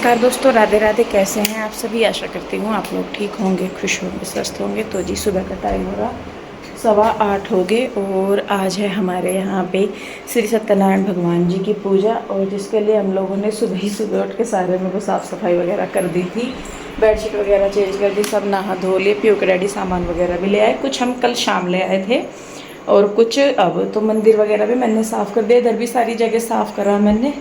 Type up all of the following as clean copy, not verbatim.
नमस्कार दोस्तों, राधे राधे। कैसे हैं आप सभी? आशा करती हूँ आप लोग ठीक होंगे, खुश होंगे, स्वस्थ होंगे। तो जी सुबह का टाइम हो रहा 8:15 हो गए और आज है हमारे यहाँ पे श्री सत्यनारायण भगवान जी की पूजा, और जिसके लिए हम लोगों ने सुबह ही सुबह उठ के सारे में वो साफ़ सफाई वगैरह कर दी थी, बेडशीट वगैरह चेंज कर दी, सब नहा धो लिए, पी के रेडी, सामान वगैरह भी ले आए। कुछ हम कल शाम ले आए थे और कुछ अब तो मंदिर वगैरह भी मैंने साफ़ कर दिया, इधर भी सारी जगह साफ़ करा मैंने।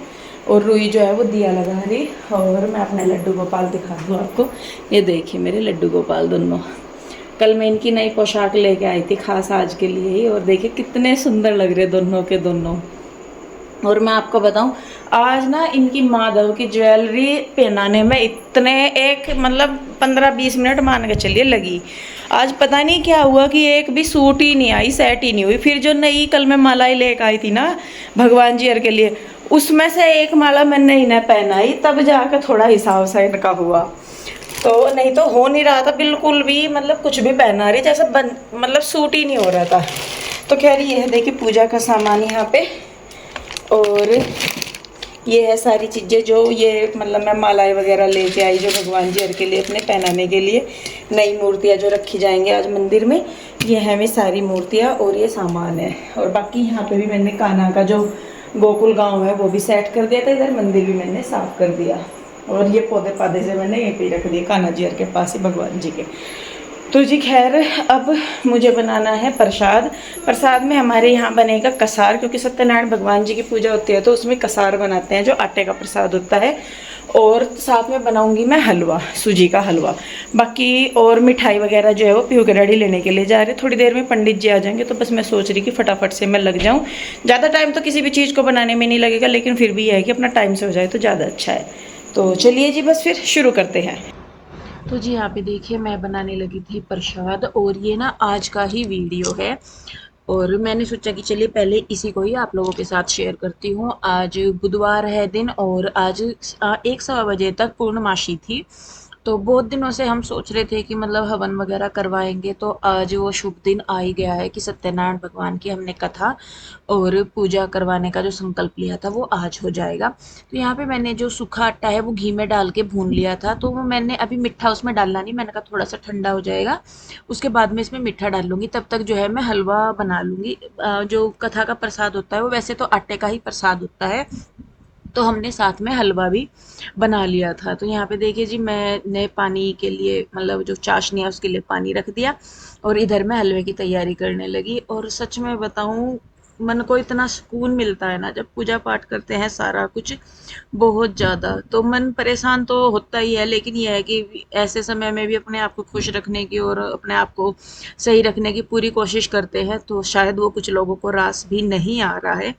और रुई जो है वो दिया लगा रही। और मैं अपने लड्डू गोपाल दिखा दूँ आपको। ये देखिए मेरे लड्डू गोपाल दोनों। कल मैं इनकी नई पोशाक लेके आई थी खास आज के लिए ही, और देखिए कितने सुंदर लग रहे दोनों के दोनों। और मैं आपको बताऊं, आज ना इनकी माधव की ज्वेलरी पहनाने में इतने एक मतलब 15-20 मिनट मान के चलिए लगी। आज पता नहीं क्या हुआ कि एक भी सूट ही नहीं आई, सेट ही नहीं हुई। फिर जो नई कल मैं मालाएं लेके आई थी ना भगवान जी हर के लिए, उसमें से एक माला मैंने इन्हें पहनाई, तब जाकर थोड़ा हिसाब से इनका हुआ। तो नहीं तो हो नहीं रहा था बिल्कुल भी, मतलब कुछ भी पहना रही जैसे मतलब सूट ही नहीं हो रहा था। तो खैर ये है देखिए पूजा का सामान यहाँ पे। और ये है सारी चीज़ें जो ये मतलब मैं मालाएं वगैरह लेके आई जो भगवान जी हर के लिए अपने पहनाने के लिए, नई मूर्तियाँ जो रखी जाएंगी आज मंदिर में। ये है मेरी सारी मूर्तियाँ और ये सामान है। और बाकी यहाँ पे भी मैंने कान्हा का जो गोकुल गांव है वो भी सेट कर दिया था, इधर मंदिर भी मैंने साफ कर दिया। और ये पौधे पाधे से मैंने यहीं पे रख दिए कान्हा जी हर के पास ही भगवान जी के। तो जी खैर अब मुझे बनाना है प्रसाद। प्रसाद में हमारे यहाँ बनेगा कसार, क्योंकि सत्यनारायण भगवान जी की पूजा होती है तो उसमें कसार बनाते हैं जो आटे का प्रसाद होता है। और साथ में बनाऊंगी मैं हलवा, सूजी का हलवा। बाकी और मिठाई वगैरह जो है वो पीहू के रेडी लेने के लिए जा रहे। थोड़ी देर में पंडित जी आ जाएंगे, तो बस मैं सोच रही कि फटाफट से मैं लग जाऊँ। ज़्यादा टाइम तो किसी भी चीज़ को बनाने में नहीं लगेगा, लेकिन फिर भी यह है कि अपना टाइम से हो जाए तो ज़्यादा अच्छा है। तो चलिए जी बस फिर शुरू करते हैं। तो जी यहाँ पे देखिए मैं बनाने लगी थी प्रसाद, और ये ना आज का ही वीडियो है। और मैंने सोचा कि चलिए पहले इसी को ही आप लोगों के साथ शेयर करती हूँ। आज बुधवार है दिन, और आज 1 सवा बजे तक पूर्णमासी थी। तो बहुत दिनों से हम सोच रहे थे कि मतलब हवन वगैरह करवाएंगे, तो आज वो शुभ दिन आ ही गया है कि सत्यनारायण भगवान की हमने कथा और पूजा करवाने का जो संकल्प लिया था वो आज हो जाएगा। तो यहाँ पे मैंने जो सूखा आटा है वो घी में डाल के भून लिया था। तो वो मैंने अभी मीठा उसमें डालना नहीं, मैंने कहा थोड़ा सा ठंडा हो जाएगा उसके बाद में इसमें मीठा डाल लूँगी, तब तक जो है मैं हलवा बना लूँगी। जो कथा का प्रसाद होता है वो वैसे तो आटे का ही प्रसाद होता है, तो हमने साथ में हलवा भी बना लिया था। तो यहाँ पे देखिए जी मैंने पानी के लिए मतलब जो चाशनी है उसके लिए पानी रख दिया, और इधर मैं हलवे की तैयारी करने लगी। और सच में बताऊँ, मन को इतना सुकून मिलता है ना जब पूजा पाठ करते हैं सारा कुछ, बहुत ज़्यादा। तो मन परेशान तो होता ही है, लेकिन यह है कि ऐसे समय में भी अपने आप को खुश रखने की और अपने आप को सही रखने की पूरी कोशिश करते हैं। तो शायद वो कुछ लोगों को रास भी नहीं आ रहा है,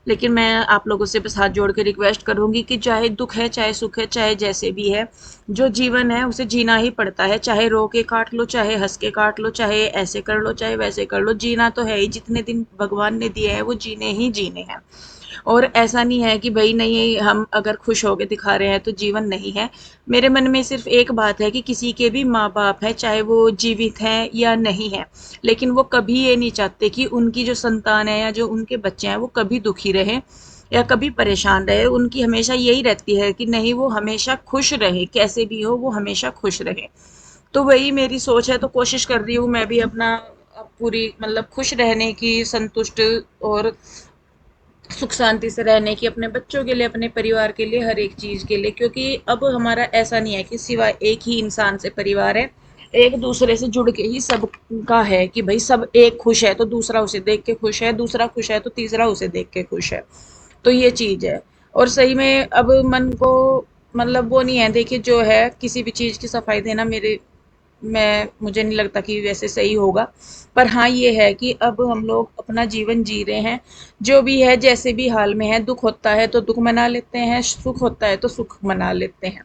लेकिन मैं आप लोगों से बस हाथ जोड़ के रिक्वेस्ट करूंगी कि चाहे दुख है, चाहे सुख है, चाहे जैसे भी है, जो जीवन है उसे जीना ही पड़ता है। चाहे रो के काट लो, चाहे हंस के काट लो, चाहे ऐसे कर लो, चाहे वैसे कर लो, जीना तो है ही। जितने दिन भगवान ने दिए हैं वो जीने ही जीने हैं। और ऐसा नहीं है कि भाई नहीं, हम अगर खुश होके दिखा रहे हैं तो जीवन नहीं है। मेरे मन में सिर्फ एक बात है कि किसी के भी माँ बाप हैं, चाहे वो जीवित हैं या नहीं है, लेकिन वो कभी ये नहीं चाहते कि उनकी जो संतान है या जो उनके बच्चे हैं वो कभी दुखी रहे या कभी परेशान रहे। उनकी हमेशा यही रहती है कि नहीं, वो हमेशा खुश रहे, कैसे भी हो वो हमेशा खुश रहे। तो वही मेरी सोच है, तो कोशिश कर रही हूँ मैं भी अपना पूरी मतलब खुश रहने की, संतुष्ट और सुख शांति से रहने की, अपने बच्चों के लिए, अपने परिवार के लिए, हर एक चीज़ के लिए। क्योंकि अब हमारा ऐसा नहीं है कि सिवाय एक ही इंसान से परिवार है, एक दूसरे से जुड़ के ही सबका है कि भाई सब एक खुश है तो दूसरा उसे देख के खुश है, दूसरा खुश है तो तीसरा उसे देख के खुश है। तो ये चीज़ है। और सही में अब मन को मतलब वो नहीं है, देखिए जो है किसी भी चीज़ की सफाई देना मेरे मैं मुझे नहीं लगता कि वैसे सही होगा। पर हाँ ये है कि अब हम लोग अपना जीवन जी रहे हैं, जो भी है जैसे भी हाल में है। दुख होता है तो दुख मना लेते हैं, सुख होता है तो सुख मना लेते हैं।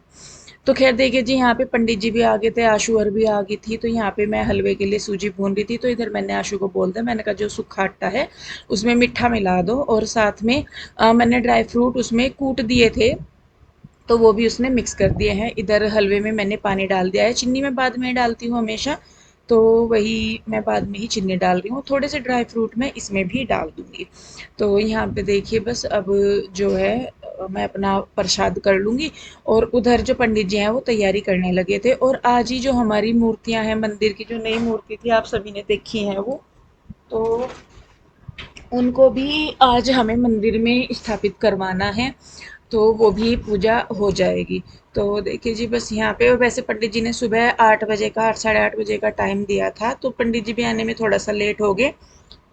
तो खैर देखिए जी यहाँ पे पंडित जी भी आ गए थे, आशु और भी आ गई थी। तो यहाँ पे मैं हलवे के लिए सूजी भून रही थी, तो इधर मैंने आशु को बोल दिया, मैंने कहा जो सूखा आटा है उसमें मीठा मिला दो, और साथ में मैंने ड्राई फ्रूट उसमें कूट दिए थे तो वो भी उसने मिक्स कर दिए हैं। इधर हलवे में मैंने पानी डाल दिया है, चीनी मैं बाद में डालती हूँ हमेशा, तो वही मैं बाद में ही चीनी डाल रही हूँ। थोड़े से ड्राई फ्रूट मैं इसमें भी डाल दूँगी। तो यहाँ पे देखिए बस अब जो है मैं अपना प्रसाद कर लूँगी। और उधर जो पंडित जी हैं वो तैयारी करने लगे थे। और आज ही जो हमारी मूर्तियाँ हैं मंदिर की, जो नई मूर्ति थी आप सभी ने देखी है वो, तो उनको भी आज हमें मंदिर में स्थापित करवाना है, तो वो भी पूजा हो जाएगी। तो देखिए जी बस यहाँ पे, और वैसे पंडित जी ने सुबह 8 बजे का 8 साढ़े 8 बजे का टाइम दिया था, तो पंडित जी भी आने में थोड़ा सा लेट हो गए।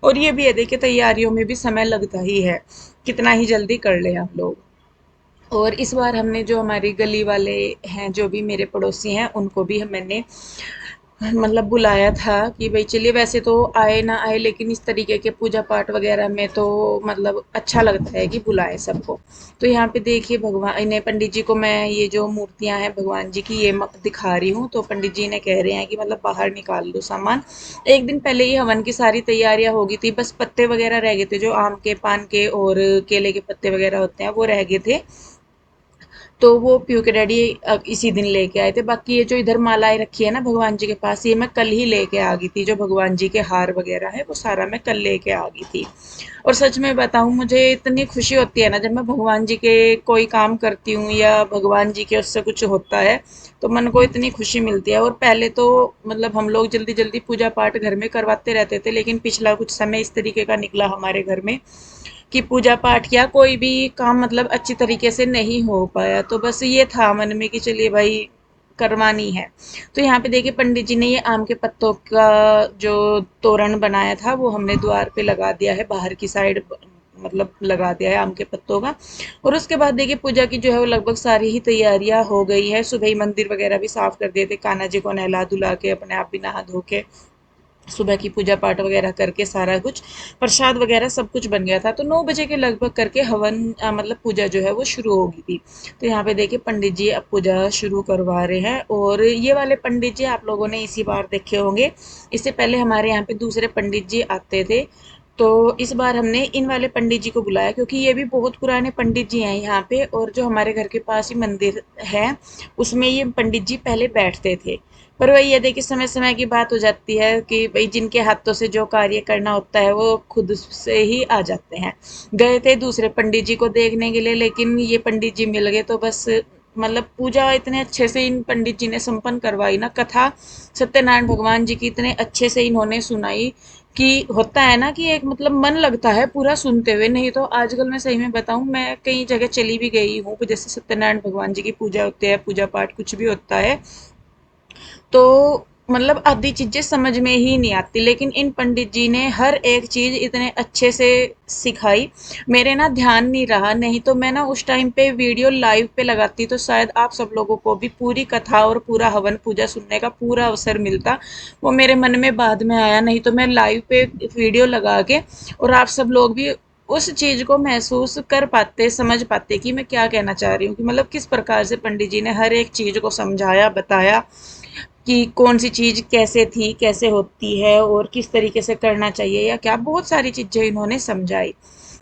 और ये भी है देखिए, तैयारियों में भी समय लगता ही है, कितना ही जल्दी कर ले हम लोग। और इस बार हमने जो हमारी गली वाले हैं, जो भी मेरे पड़ोसी हैं, उनको भी मैंने मतलब बुलाया था कि भाई चलिए, वैसे तो आए ना आए लेकिन इस तरीके के पूजा पाठ वगैरह में तो मतलब अच्छा लगता है कि बुलाए सबको। तो यहाँ पे देखिए भगवान इन्हें, पंडित जी को मैं ये जो मूर्तियां हैं भगवान जी की ये दिखा रही हूँ, तो पंडित जी ने कह रहे हैं कि मतलब बाहर निकाल दो सामान। एक दिन पहले ही हवन की सारी तैयारियां हो गई थी, बस पत्ते वगैरह रह गए थे, जो आम के पान के और केले के पत्ते वगैरह होते हैं वो रह गए थे। तो वो पीयू के डैडी इसी दिन लेके आए थे। बाकी ये जो इधर मालाएं रखी है ना भगवान जी के पास, ये मैं कल ही लेके आ गई थी। जो भगवान जी के हार वगैरह है वो सारा मैं कल लेके आ गई थी। और सच में बताऊं, मुझे इतनी खुशी होती है ना जब मैं भगवान जी के कोई काम करती हूँ या भगवान जी के उससे कुछ होता है, तो मन को इतनी खुशी मिलती है। और पहले तो मतलब हम लोग जल्दी जल्दी पूजा पाठ घर में करवाते रहते थे, लेकिन पिछला कुछ समय इस तरीके का निकला हमारे घर में कि पूजा पाठ या कोई भी काम मतलब अच्छी तरीके से नहीं हो पाया। तो बस ये था मन में कि चलिए भाई करवानी है। तो यहाँ पे देखिए पंडित जी ने ये आम के पत्तों का जो तोरण बनाया था वो हमने द्वार पे लगा दिया है, बाहर की साइड मतलब लगा दिया है आम के पत्तों का। और उसके बाद देखिए पूजा की जो है वो लगभग सारी ही तैयारियां हो गई है। सुबह ही मंदिर वगैरह भी साफ कर दिए थे, कान्हा जी को नहला धुला के अपने आप भी नहा धो के सुबह की पूजा पाठ वगैरह करके सारा कुछ प्रसाद वगैरह सब कुछ बन गया था। तो 9 बजे के लगभग करके हवन मतलब पूजा जो है वो शुरू हो गई थी। तो यहाँ पे देखिए पंडित जी अब पूजा शुरू करवा रहे हैं। और ये वाले पंडित जी आप लोगों ने इसी बार देखे होंगे, इससे पहले हमारे यहाँ पे दूसरे पंडित जी आते थे। तो इस बार हमने इन वाले पंडित जी को बुलाया, क्योंकि ये भी बहुत पुराने पंडित जी हैं यहाँ पे। और जो हमारे घर के पास ही मंदिर है उसमें ये पंडित जी पहले बैठते थे। पर वही है देखिए, समय समय की बात हो जाती है कि भाई जिनके हाथों से जो कार्य करना होता है वो खुद से ही आ जाते हैं। गए थे दूसरे पंडित जी को देखने के लिए, लेकिन ये पंडित जी मिल गए तो बस मतलब पूजा इतने अच्छे से इन पंडित जी ने संपन्न करवाई ना, कथा सत्यनारायण भगवान जी की इतने अच्छे से इन्होंने सुनाई कि होता है ना कि एक मतलब मन लगता है पूरा सुनते हुए। नहीं तो आजकल मैं सही में बताऊं, मैं कई जगह चली भी गई हूँ, जैसे सत्यनारायण भगवान जी की पूजा होती है, पूजा पाठ कुछ भी होता है, तो मतलब आधी चीजें समझ में ही नहीं आती, लेकिन इन पंडित जी ने हर एक चीज इतने अच्छे से सिखाई। मेरे ना ध्यान नहीं रहा, नहीं तो मैं ना उस टाइम पे वीडियो लाइव पे लगाती तो शायद आप सब लोगों को भी पूरी कथा और पूरा हवन पूजा सुनने का पूरा अवसर मिलता। वो मेरे मन में बाद में आया, नहीं तो मैं लाइव पे वीडियो लगा के और आप सब लोग भी उस चीज को महसूस कर पाते, समझ पाते कि मैं क्या कहना चाह रही हूँ, कि मतलब किस प्रकार से पंडित जी ने हर एक चीज को समझाया बताया कि कौन सी चीज कैसे थी, कैसे होती है और किस तरीके से करना चाहिए या क्या, बहुत सारी चीजें इन्होंने समझाई।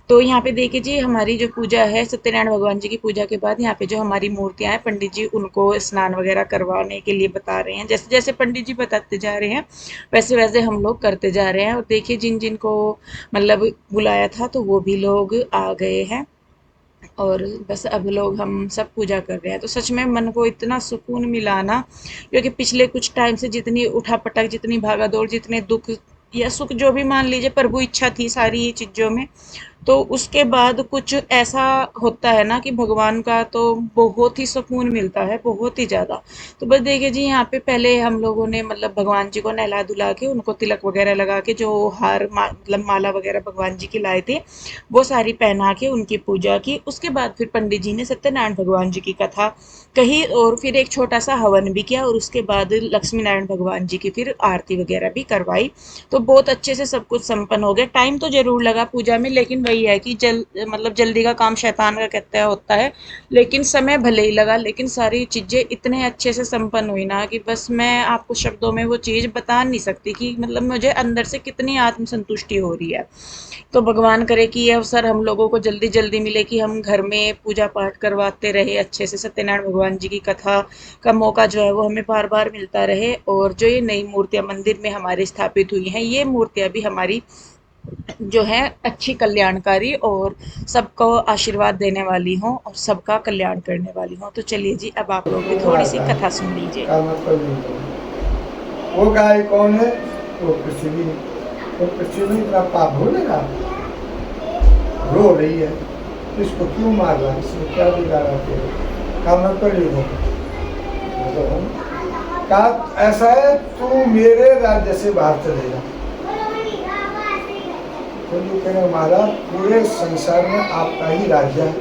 तो यहाँ पे देखिए जी, हमारी जो पूजा है सत्यनारायण भगवान जी की पूजा के बाद यहाँ पे जो हमारी मूर्तियां हैं, पंडित जी उनको स्नान वगैरह करवाने के लिए बता रहे हैं। जैसे जैसे पंडित जी बताते जा रहे हैं वैसे वैसे हम लोग करते जा रहे हैं। और देखिए जिन जिन को मतलब बुलाया था तो वो भी लोग आ गए हैं। और बस अब लोग हम सब पूजा कर रहे हैं, तो सच में मन को इतना सुकून मिला ना, क्योंकि पिछले कुछ टाइम से जितनी उठापटक, जितनी भागा दौड़, जितने दुख या सुख जो भी मान लीजिए, प्रभु इच्छा थी सारी ही चीजों में, तो उसके बाद कुछ ऐसा होता है ना कि भगवान का तो बहुत ही सुकून मिलता है, बहुत ही ज्यादा। तो बस देखिए जी, यहाँ पे पहले हम लोगों ने मतलब भगवान जी को नहला धुला के उनको तिलक वगैरह लगा के, जो हार मतलब माला वगैरह भगवान जी की लाए थे वो सारी पहना के उनकी पूजा की। उसके बाद फिर पंडित जी ने सत्यनारायण भगवान जी की कथा कही और फिर एक छोटा सा हवन भी किया। और उसके बाद लक्ष्मी नारायण भगवान जी की फिर आरती वगैरह भी करवाई। तो बहुत अच्छे से सब कुछ संपन्न हो गया। टाइम तो जरूर लगा पूजा में, लेकिन वही है कि मतलब जल्दी का काम शैतान का कहते हैं होता है। लेकिन समय भले ही लगा, लेकिन सारी चीजें इतने अच्छे से संपन्न हुई ना कि बस मैं आपको शब्दों में वो चीज बता नहीं सकती कि मतलब मुझे अंदर से कितनी आत्म संतुष्टि हो रही है। तो भगवान करे कि ये अवसर हम लोगों को जल्दी जल्दी मिले कि हम घर में पूजा पाठ करवाते रहे अच्छे से, सत्यनारायण भगवान जी की कथा का मौका जो है वो हमें बार बार मिलता रहे। और जो ये नई मूर्तियां मंदिर में हमारे स्थापित हुई हैं, ये मूर्तियां भी हमारी जो है अच्छी कल्याणकारी और सबको आशीर्वाद देने वाली हूँ और सबका कल्याण करने वाली हूँ। तो चलिए जी, अब आप लोग भी वो थोड़ी सी आता है कथा सुन लीजिए। का मतलब नहीं है। वो गाय कौन है? वो पृथ्वी। वो पृथ्वी में इतना पाप भूलेगा, रो रही है, इसको क्यों मार रहा है, इसमें क्या बिगाड़ा तेरे? का मतलब नहीं हो का ऐसा है, तू मेरे राज्य से बाहर चलेगा। तो ये कहना हमारा पूरे संसार में आपका ही राज्य है,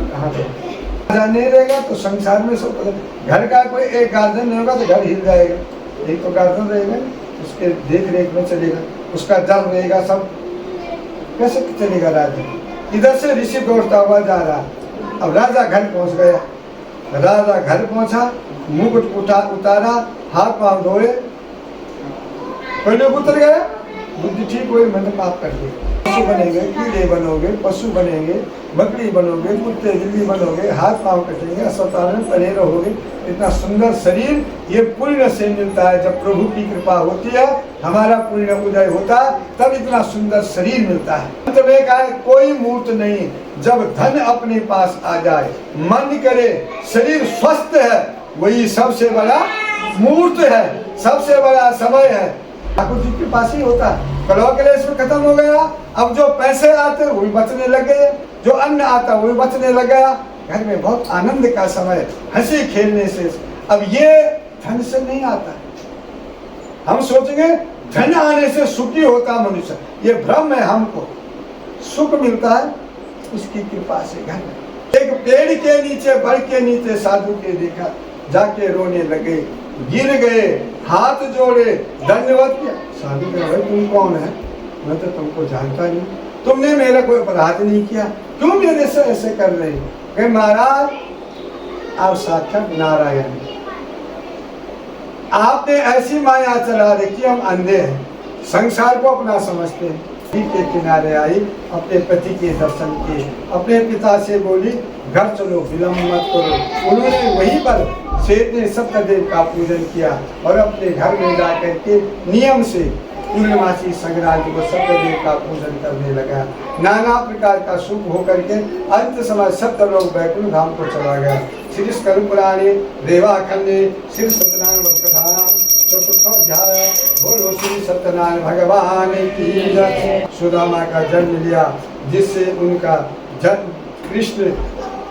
कहाँ पे राजा नहीं रहेगा तो संसार में सब घर का कोई एक गार्जियन नहीं होगा तो घर हिल जाएगा। एक तो गार्जियन रहेगा, उसके देख रेख में चलेगा, उसका दल रहेगा, सब कैसे चलेगा राज्य? इधर से ऋषि दौड़ता हुआ जा रहा, अब राजा घर पहुंच गया। राजा घर पहुंचा, मुकुट उतारा, हाथ पांव धोए, पहले उतर गया, बुद्धि ठीक हुई, मैंने पाप कर दिया। पशु बनेंगे, कीड़े बनोगे, पशु बनेंगे, बकरी बनोगे, कुत्ते बिल्ली बनोगे, हाथ पांव कटेंगे, अस्पताल में पड़े रहोगे। इतना सुंदर शरीर ये पुण्य से मिलता है। जब प्रभु की कृपा होती है, हमारा पुण्य उदय होता है, तब इतना सुंदर शरीर मिलता है। अंत में कहा कोई मूर्त नहीं, जब धन अपने पास आ जाए, मन करे शरीर स्वस्थ है, वही सबसे बड़ा मूर्त है, सबसे बड़ा समय है। ठाकुर जी के पास ही होता है। कलह कलेश में खत्म हो गया। अब जो पैसे आते वो भी बचने लग गए, जो अन्न आता वो भी बचने लग गया। घर में बहुत आनंद का समय, हंसी खेलने से। अब ये धन से नहीं आता। हम सोचेंगे धन आने से सुखी होता मनुष्य, ये भ्रम है। हमको सुख मिलता है उसकी कृपा से। घर में एक पेड़ के नीचे, बड़ के नीचे साधु के देखा, जाके रोने लगे, गिर गए, हाथ जोड़े, धन्यवाद किया। साधु कह भाई तुम कौन है? मैं तो तुमको जानता नहीं, तुमने मेरा कोई अपराध नहीं किया, क्यों मेरे से ऐसे कर रहे हो? कहे महाराज आप साक्षात नारायण, आपने ऐसी माया चला रखी, हम अंधे हैं, संसार को अपना समझते हैं। के किनारे आई, अपने पति के दर्शन किए, अपने पिता से बोली घर चलो, विलम्ब मत करो। उन्होंने वहीं पर शेर ने सत्यदेव का पूजन किया और अपने घर में जाकर के नियम से पूर्णमासी संक्रांति को सत्यदेव का पूजन करने लगा। नाना प्रकार का सुख होकर के अंत समय सत्यलोक वैकुंठ धाम को चला गया। श्री स्कंद पुराणे रेवा खंडे श्री सत्यनारायण व्रत कथा चतुर्थाध्याय। बोलो श्री सत्यनारायण भगवान की जय। सुदामा का जन्म लिया, जिससे उनका जन्म कृष्ण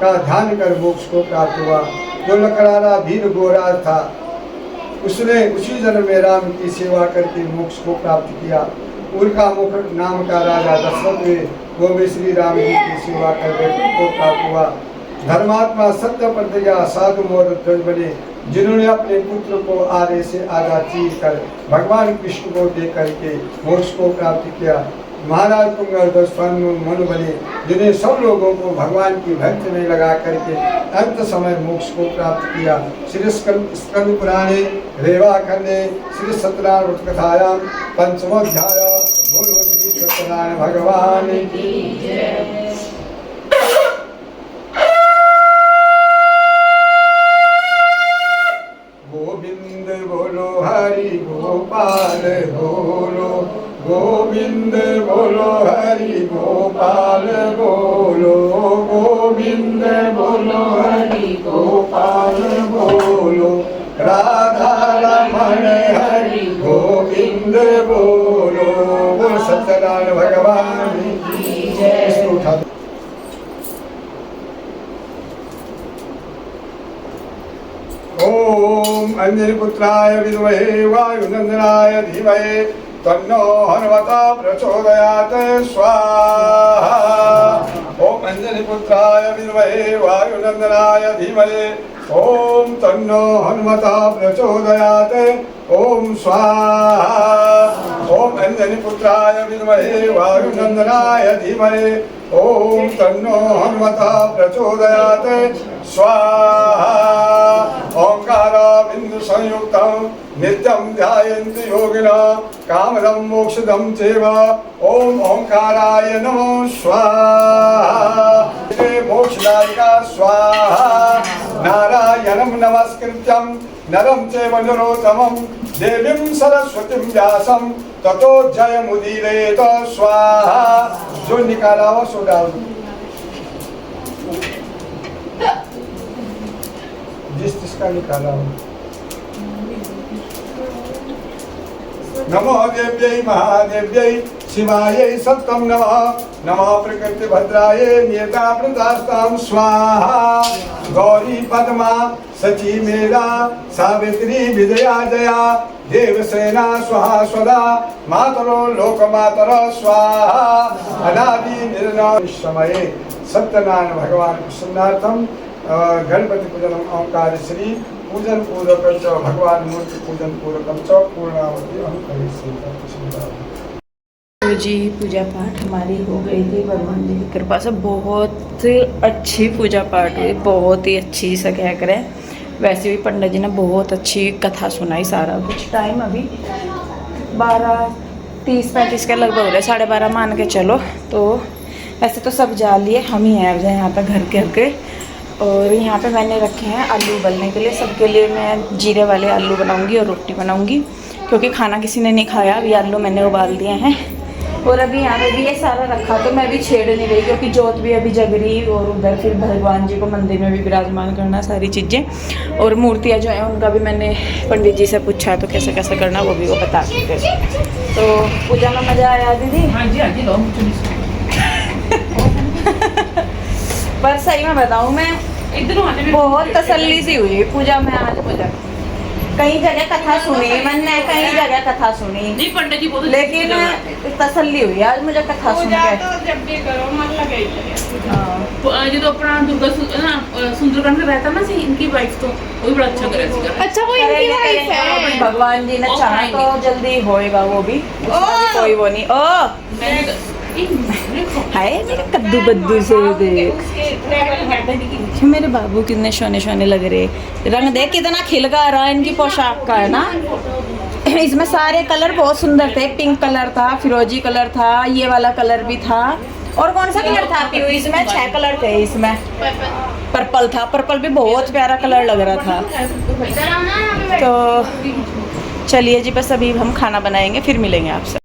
का ध्यान कर मोक्ष को प्राप्त हुआ। जो लकड़ारा भीर गोरा था, उसने उसी जन्म में राम की सेवा करके मोक्ष को प्राप्त किया। उनका मुख नाम का राजा दशरथ हुए, वो भी श्री राम जी की सेवा करके को प्राप्त हुआ। धर्मात्मा सत्य प्रतिज्ञा साधु मोर ध्वज बने, जिन्होंने अपने पुत्र को आरे से आधा चीर कर भगवान कृष्ण को दे करके मोक्ष को प्राप्त किया। महाराज मनु बने, जिन्हें सब लोगों को भगवान की भक्ति में लगा करके अंत समय मोक्ष को प्राप्त किया। श्री स्कंद पुराणे रेवा खंडे श्री सत्यनारायण व्रत कथायाम पंचमोध्याय। बोलो श्री सत्यनारायण भगवान की जय। गोविंद बोलो हरि गोपाल बोलो, गोविंद बोलो हरि गोपाल बोलो, गोविंद बोलो हरि गोपाल बोलो, राधा रमण हरि गोविंद बोलो। बोलो सत्यनारायण भगवान की जय। इसको उठा दो। ओम अंजनी पुत्राय विद्महे वायुनंदनाय धीमहि तन्नो हनुमता प्रचोदयात्। स्वाहा। ओम अंजनी पुत्राय विद्महे वायुनंदनाय धीमहि ओम तन्नो हनुमता प्रचोदयात्। ओम स्वाहा। ओम अंजनी पुत्राय विद्महे वायुनंदनाय धीमहि ओम तन्नो हनुमता प्रचोदयात्। स्वाहा। ओंकारा बिंदु संयुक्तं नित्यं ध्यायन्ति योगिनः कामदं मोक्षदं चैव। ओम ओंकाराय नमो। स्वाहा। मोक्षदायिका स्वाहा। नारायणं नमस्कृत्यं नरं चैव नरोत्तमं देवीं सरस्वतीं व्यासं ततो जय मुदीरे तो स्वाहा। जो निकाला हो सो डाल दो, जिसका निकाला हो। नमो देव्यै महादेव्यै शिवायै सत्यं नमः। नमः प्रकृति भद्राय नियता प्रदास्तां स्वाहा। गौरी पद्मा सची मेरा सावित्री विजया जया देवसेना स्वाहा स्वदा मातरो लोकमातर स्वाहा। अनादि निर्नाम समये सत्यनारायण भगवान प्रसन्नार्थम गणपति पूजनम ओंकार श्री पूजन पूर्वक भगवान मूर्ति पूजन पूर्वक पूर्णावती हम करें। तो जी पूजा पाठ हमारी हो गई थी भगवान जी की कृपा से। बहुत अच्छी पूजा पाठ हुई, बहुत ही अच्छी सा कह करें। वैसे भी पंडित जी ने बहुत अच्छी कथा सुनाई। सारा कुछ टाइम अभी 12:30-35 के लगभग हो रहे, 12:30 मान के चलो। तो ऐसे तो सब जा लिए, हम ही हैं यहाँ पे घर के। और यहाँ पे मैंने रखे हैं आलू उबलने के लिए। सबके लिए मैं जीरे वाले आलू बनाऊंगी और रोटी बनाऊंगी, क्योंकि खाना किसी ने नहीं खाया। अभी आलू मैंने उबाल दिए हैं। और अभी यहाँ पे भी ये सारा रखा, तो मैं भी छेड़ नहीं रही, क्योंकि जोत भी अभी जग रही। और उधर फिर भगवान जी को मंदिर में भी विराजमान करना, सारी चीज़ें। और मूर्तियाँ जो हैं उनका भी मैंने पंडित जी से पूछा, तो कैसे कैसे करना वो भी वो बता देते। तो पूजा में मज़ा आया दीदी? हाँ जी, हाँ जी, लो मुझे पर सही में बताऊँ, मैं इधर बहुत तसल्ली सी हुई पूजा में आज। पूजा कई जगह कथा सुनी मैंने, कई जगह कथा सुनी, नहीं पंडित जी बहुत लेकिन तसल्ली हुई आज मुझे कथा सुन के। तो जब भी करो मन लगे। जो तो अपना दुर्गा सुंदरकांड रहता ना सी, इनकी वाइफ तो वो भी बड़ा अच्छा करे। अच्छा वो इनकी वाइफ है। भगवान जी ने चाहा तो जल्दी होएगा वो भी, कोई वो नहीं। ओ हाय मेरे कद्दू बद्दू से देख, मेरे बाबू कितने शोने शोने लग रहे। रंग देख कितना खिल का रहा है इनकी पोशाक का, है ना। इसमें सारे कलर बहुत सुंदर थे। पिंक कलर था, फिरोजी कलर था, ये वाला कलर भी था। और कौन सा कलर था पीयू? इसमें 6 कलर थे। इसमें पर्पल था, पर्पल भी बहुत प्यारा कलर लग रहा था। तो चलिए जी, बस अभी हम खाना बनाएंगे, फिर मिलेंगे आपसे।